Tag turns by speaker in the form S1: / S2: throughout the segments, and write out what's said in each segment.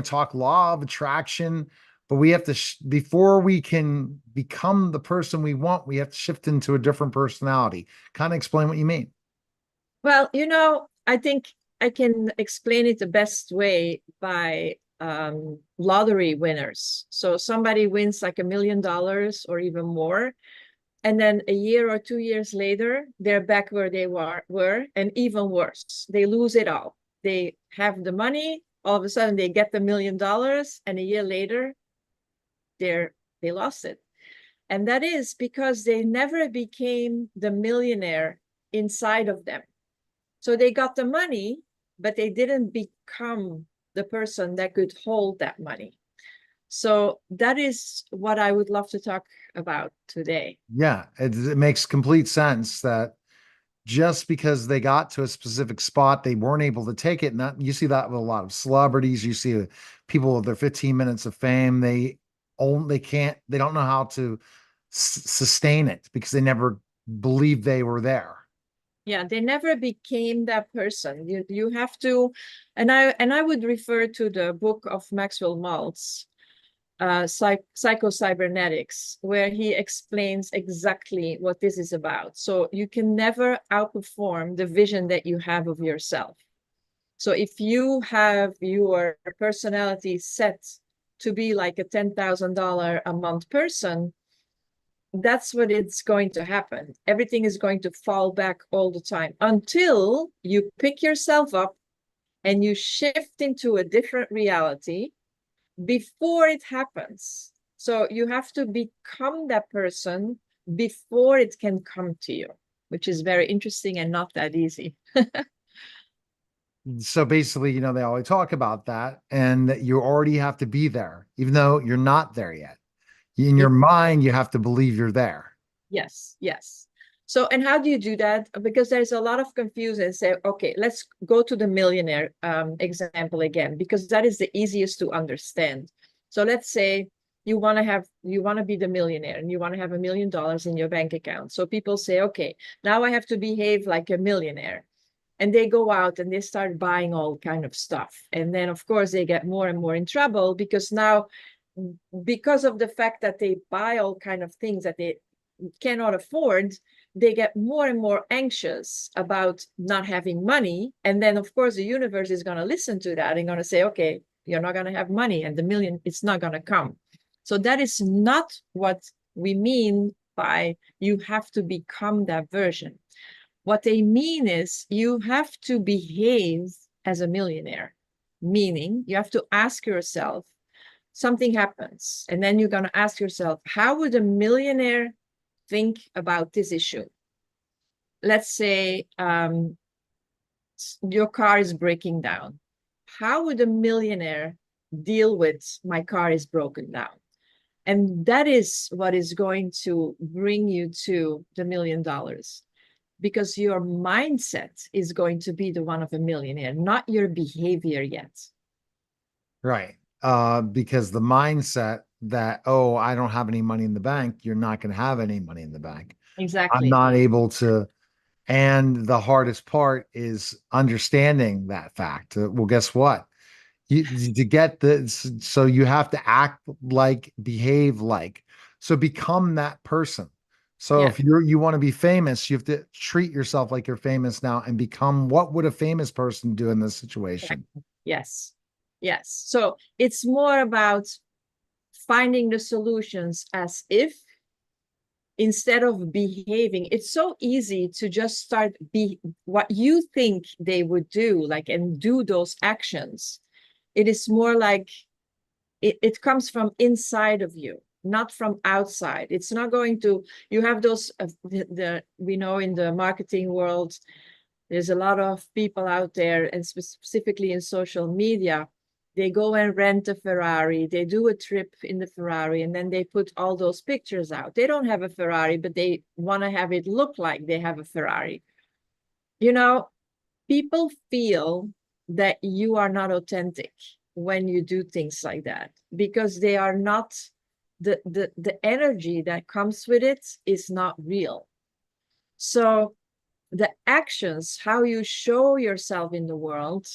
S1: talk law of attraction, but we have to, before we can become the person we want, we have to shift into a different personality. Kind of explain what you mean.
S2: Well, I think I can explain it the best way by lottery winners. So somebody wins like $1 million or even more, and then a year or 2 years later, they're back where they were, and even worse, they lose it all. They have the money, all of a sudden they get the $1 million, and a year later, they lost it. And that is because they never became the millionaire inside of them. So they got the money, but they didn't become the person that could hold that money. So that is what I would love to talk about today.
S1: Yeah, it makes complete sense that just because they got to a specific spot, they weren't able to take it. And that, you see that with a lot of celebrities. You see people with their 15 minutes of fame, they don't know how to sustain it because they never believed they were there.
S2: Yeah, they never became that person. You have to, and I would refer to the book of Maxwell Maltz, Psycho-Cybernetics, where he explains exactly what this is about. So you can never outperform the vision that you have of yourself. So if you have your personality set to be like a $10,000 a month person, that's what it's going to happen. Everything is going to fall back all the time until you pick yourself up and you shift into a different reality before it happens. So you have to become that person before it can come to you, which is very interesting and not that easy.
S1: So basically, they always talk about that and that you already have to be there, even though you're not there yet. In your mind, you have to believe you're there.
S2: Yes, yes. So, and how do you do that? Because there's a lot of confusion. Say, okay, let's go to the millionaire example again, because that is the easiest to understand. So let's say you want to be the millionaire and you want to have $1 million in your bank account. So people say, okay, now I have to behave like a millionaire. And they go out and they start buying all kind of stuff. And then of course they get more and more in trouble because now, because of the fact that they buy all kind of things that they cannot afford, they get more and more anxious about not having money. And then of course the universe is going to listen to that and going to say, okay, you're not going to have money and the million, it's not going to come. So that is not what we mean by you have to become that version. What they mean is you have to behave as a millionaire, meaning you have to ask yourself, something happens, and then you're going to ask yourself, how would a millionaire think about this issue? Let's say your car is breaking down. How would a millionaire deal with my car is broken down? And that is what is going to bring you to the $1 million, because your mindset is going to be the one of a millionaire, not your behavior yet.
S1: Right. Because the mindset that, oh, I don't have any money in the bank, you're not going to have any money in the bank. I'm
S2: Exactly.
S1: not able to. And the hardest part is understanding that fact. Well, guess what? To get this, so you have to act like, behave like, so become that person. So
S2: Yeah.
S1: if you want to be famous, you have to treat yourself like you're famous now and become what would a famous person do in this situation?
S2: Yes. Yes. So it's more about finding the solutions as if, instead of behaving. It's so easy to just start be what you think they would do, like, and do those actions. It is more like it comes from inside of you, not from outside. It's not going to, you have those, we know in the marketing world, there's a lot of people out there, and specifically in social media, they go and rent a Ferrari, they do a trip in the Ferrari, and then they put all those pictures out. They don't have a Ferrari, but they want to have it look like they have a Ferrari. You know, people feel that you are not authentic when you do things like that, because they are not, the energy that comes with it is not real. So the actions, how you show yourself in the world,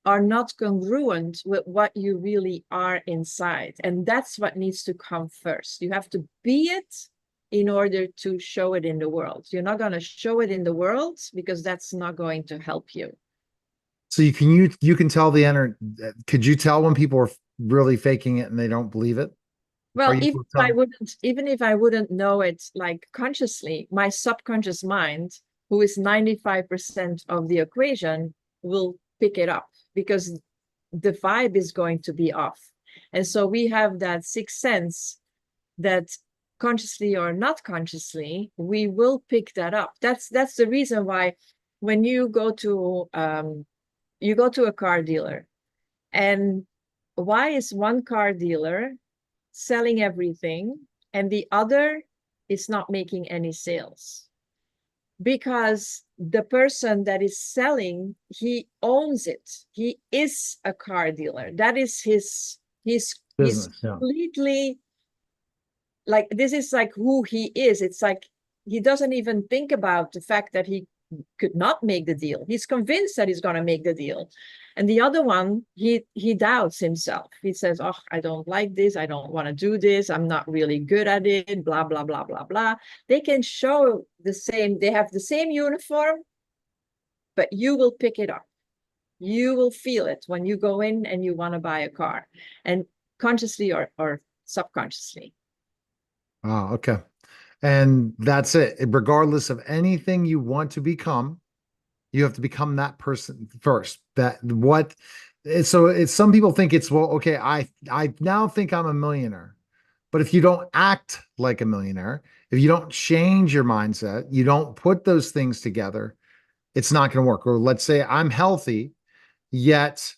S2: are not congruent with what you really are inside. And that's what needs to come first. You have to be it in order to show it in the world. You're not going to show it in the world because that's not going to help you.
S1: So you can tell could you tell when people are really faking it and they don't believe it? Are
S2: Well,
S1: you able to tell?
S2: even if I wouldn't know it like consciously, my subconscious mind, who is 95% of the equation, will pick it up because the vibe is going to be off. And so we have that sixth sense that consciously or not consciously, we will pick that up. That's the reason why when you go to a car dealer, and why is one car dealer selling everything and the other is not making any sales? Because the person that is selling, he owns it. He is a car dealer. That is he's
S1: Business, yeah.
S2: completely like, this is like who he is. It's like he doesn't even think about the fact that he could not make the deal. He's convinced that he's going to make the deal. And the other one, he doubts himself. He says, oh, I don't like this. I don't want to do this. I'm not really good at it, blah, blah, blah, blah, blah. They can show the same, they have the same uniform, but you will pick it up. You will feel it when you go in and you want to buy a car, and consciously or subconsciously.
S1: Oh, okay. And that's it. Regardless of anything you want to become, you have to become that person first. So it's some people think it's, well, okay, I now think I'm a millionaire. But if you don't act like a millionaire, if you don't change your mindset, you don't put those things together, it's not going to work. Or let's say I'm healthy, yet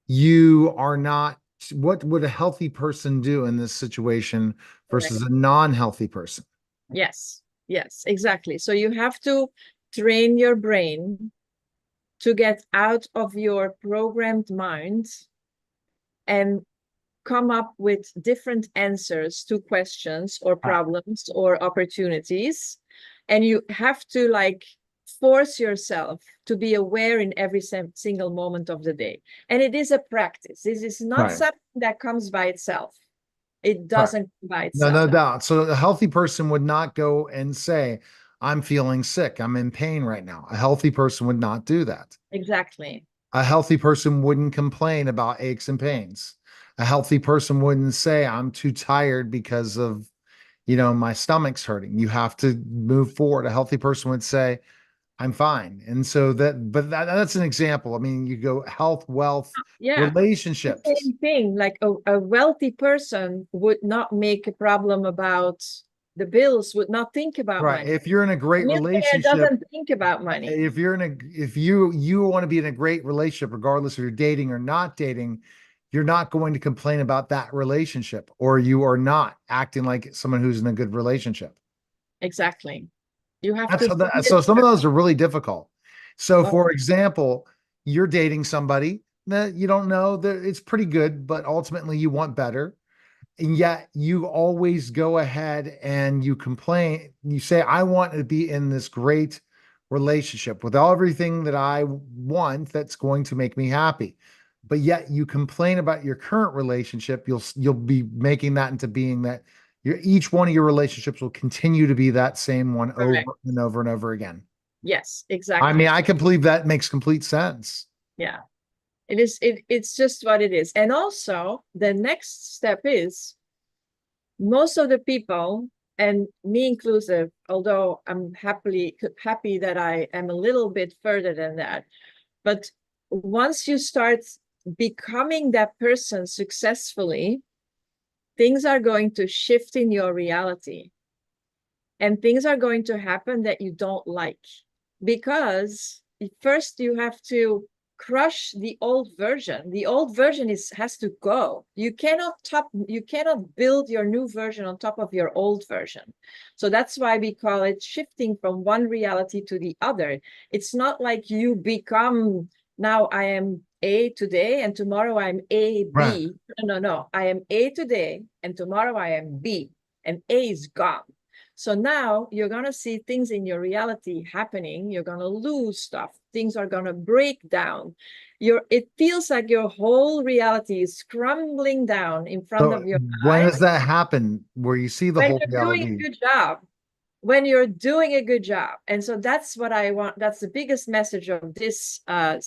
S1: you are not. What would a healthy person do in this situation versus a non-healthy person?
S2: Yes, yes, exactly. So you have to train your brain to get out of your programmed mind and come up with different answers to questions or problems or opportunities. And you have to like force yourself to be aware in every single moment of the day. And it is a practice. This is not something that comes by itself. It doesn't come by itself.
S1: No doubt. So a healthy person would not go and say, I'm feeling sick. I'm in pain right now. A healthy person would not do that.
S2: Exactly.
S1: A healthy person wouldn't complain about aches and pains. A healthy person wouldn't say, I'm too tired because of, my stomach's hurting. You have to move forward. A healthy person would say, I'm fine. And so that's an example. I mean, you go health, wealth, relationships.
S2: The same thing. Like a wealthy person would not make a problem about the bills, would not think about money.
S1: If you're in a great relationship,
S2: doesn't think about money.
S1: If you want to be in a great relationship, regardless if you're dating or not dating, you're not going to complain about that relationship, or you are not acting like someone who's in a good relationship.
S2: Exactly. You have to.
S1: So some of those are really difficult. So, for example, you're dating somebody that you don't know that it's pretty good, but ultimately you want better. And yet you always go ahead and you complain. You say, I want to be in this great relationship with everything that I want that's going to make me happy. But yet you complain about your current relationship. You'll be making that into being that each one of your relationships will continue to be that same one over and over and over again.
S2: Yes, exactly.
S1: I mean, I can believe that makes complete sense.
S2: Yeah. It's just what it is. And also the next step is most of the people, and me inclusive, although I'm happy that I am a little bit further than that. But once you start becoming that person successfully, things are going to shift in your reality. And things are going to happen that you don't like. Because first you have to crush the old version. The old version has to go. You cannot build your new version on top of your old version. So that's why we call it shifting from one reality to the other. It's not like you become, now I am A today and tomorrow I'm A, B.
S1: Right.
S2: No. I am A today and tomorrow I am B, and A is gone. So now you're going to see things in your reality happening. You're going to lose stuff. Things are going to break down. it feels like your whole reality is crumbling down in front
S1: So
S2: of your
S1: when
S2: eyes
S1: does that happen where you see the
S2: when
S1: whole
S2: you're doing a
S1: reality?
S2: good job. When you're doing a good job. And so that's what I want. That's the biggest message of this of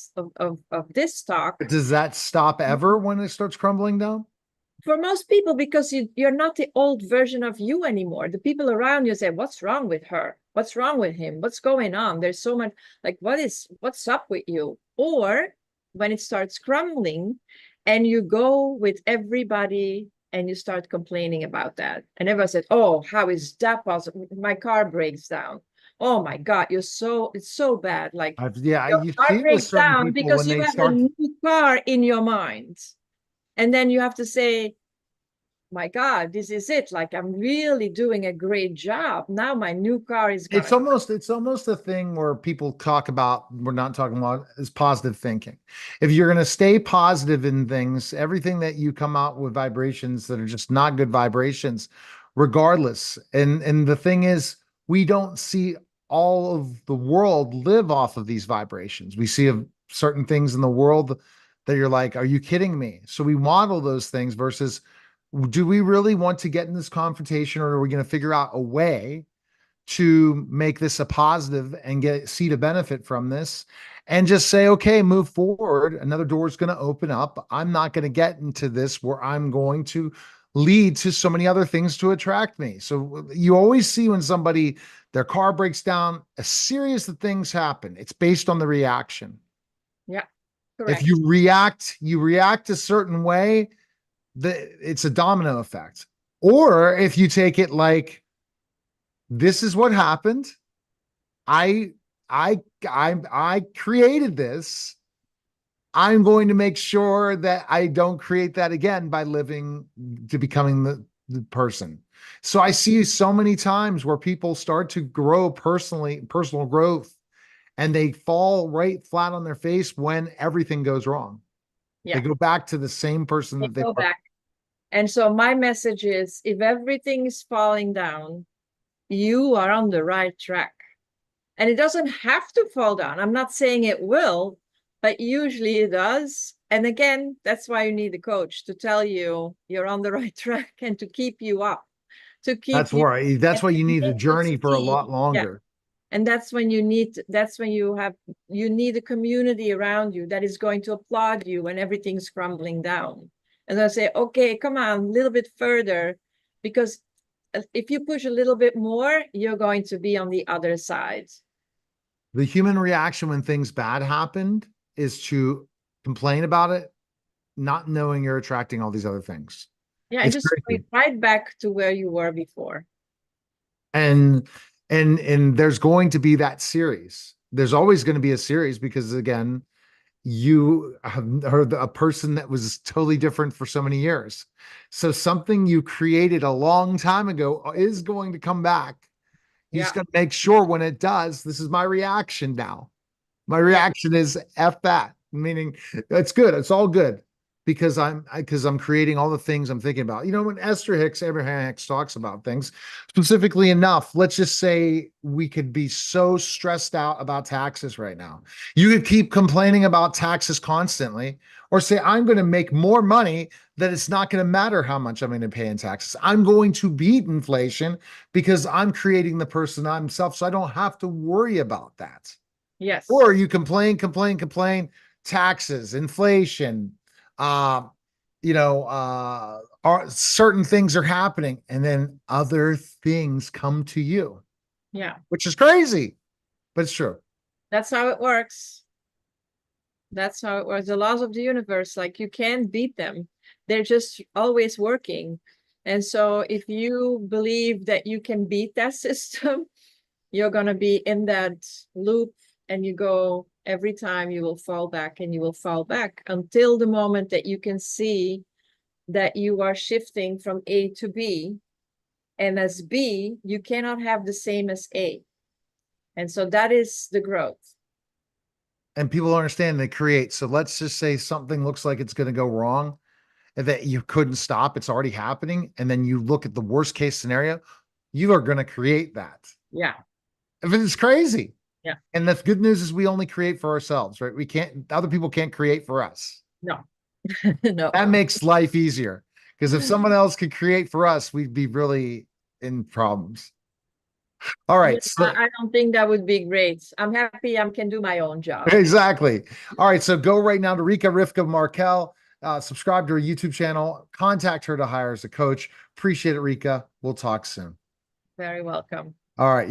S2: this talk.
S1: Does that stop ever when it starts crumbling down?
S2: For most people, because you're not the old version of you anymore. The people around you say, what's wrong with her? What's wrong with him? What's going on? There's so much, like, what's up with you? Or when it starts crumbling and you go with everybody and you start complaining about that. And everyone said, oh, how is that possible? My car breaks down. Oh my God, it's so bad. Like
S1: Yeah,
S2: your
S1: you
S2: car
S1: see it with
S2: breaks
S1: certain
S2: down
S1: people
S2: because
S1: when
S2: you
S1: they
S2: have a
S1: start.
S2: new car in your mind. And then you have to say, my God, this is it. Like I'm really doing a great job. Now my new car is
S1: It's
S2: gonna come.
S1: almost a thing where people talk about, we're not talking about, is positive thinking. If you're going to stay positive in things, everything that you come out with vibrations that are just not good vibrations, regardless. And the thing is, we don't see all of the world live off of these vibrations. We see certain things in the world that you're like, are you kidding me? So we model those things versus, do we really want to get in this confrontation, or are we going to figure out a way to make this a positive and see the benefit from this and just say, okay, move forward. Another door is going to open up. I'm not going to get into this where I'm going to lead to so many other things to attract me. So you always see when somebody, their car breaks down, a series of things happen. It's based on the reaction.
S2: Yeah,
S1: If
S2: correct.
S1: you react a certain way, it's a domino effect. Or if you take it like, this is what happened. I I created this. I'm going to make sure that I don't create that again by living to becoming the person. So I see so many times where people start to grow personally, personal growth, and they fall right flat on their face when everything goes wrong. They
S2: Yeah,
S1: go back to the same person
S2: they
S1: that they
S2: go
S1: were.
S2: back. And so my message is if everything is falling down, you are on the right track. And it doesn't have to fall down. I'm not saying it will, but usually it does. And again, that's why you need a coach to tell you you're on the right track and to keep you up, to keep
S1: That's
S2: you
S1: why that's
S2: and
S1: why
S2: to
S1: you need a
S2: make you
S1: journey for a
S2: see.
S1: lot
S2: Yeah.
S1: longer.
S2: And that's when you need a community around you that is going to applaud you when everything's crumbling down. And they'll say, okay, come on, a little bit further, because if you push a little bit more, you're going to be on the other side.
S1: The human reaction when things bad happened is to complain about it, not knowing you're attracting all these other things.
S2: Yeah, and
S1: It's
S2: just going
S1: crazy.
S2: right back to where you were before.
S1: And and there's going to be that series. There's always going to be a series because again, you have heard a person that was totally different for so many years. So something you created a long time ago is going to come back. You just
S2: Yeah,
S1: got to make sure when it does, this is my reaction now. My
S2: yeah,
S1: reaction is F that, meaning it's good. It's all good because I'm creating all the things I'm thinking about. You know, when Abraham Hicks talks about things specifically enough, let's just say we could be so stressed out about taxes right now. You could keep complaining about taxes constantly, or say, I'm going to make more money that it's not going to matter how much I'm going to pay in taxes. I'm going to beat inflation because I'm creating the person I'm myself. So I don't have to worry about that.
S2: yes.
S1: Or you complain, taxes, inflation, uh, are certain things are happening, and then other things come to you,
S2: Yeah,
S1: which is crazy, but it's true.
S2: that's how it works. That's how it works. The laws of the universe, like you can't beat them. They're just always working. And so if you believe that you can beat that system, you're going to be in that loop and you go every time you will fall back and you will fall back until the moment that you can see that you are shifting from A to B. And as B, you cannot have the same as A. And so that is the growth.
S1: And people understand they create. So let's just say something looks like it's going to go wrong and that you couldn't stop. It's already happening. And then you look at the worst case scenario, you are going to create that.
S2: Yeah.
S1: If it's crazy.
S2: Yeah.
S1: And the good news is we only create for ourselves, right? We can't, other people can't create for us.
S2: No, no.
S1: That makes life easier because if someone else could create for us, we'd be really in problems. All
S2: Yeah,
S1: right. So
S2: I don't think that would be great. I'm happy I can do my own job.
S1: exactly. All right. So go right now to Rika Rivka Markel, subscribe to her YouTube channel, contact her to hire as a coach. Appreciate it, Rika. We'll talk soon.
S2: Very welcome.
S1: All right.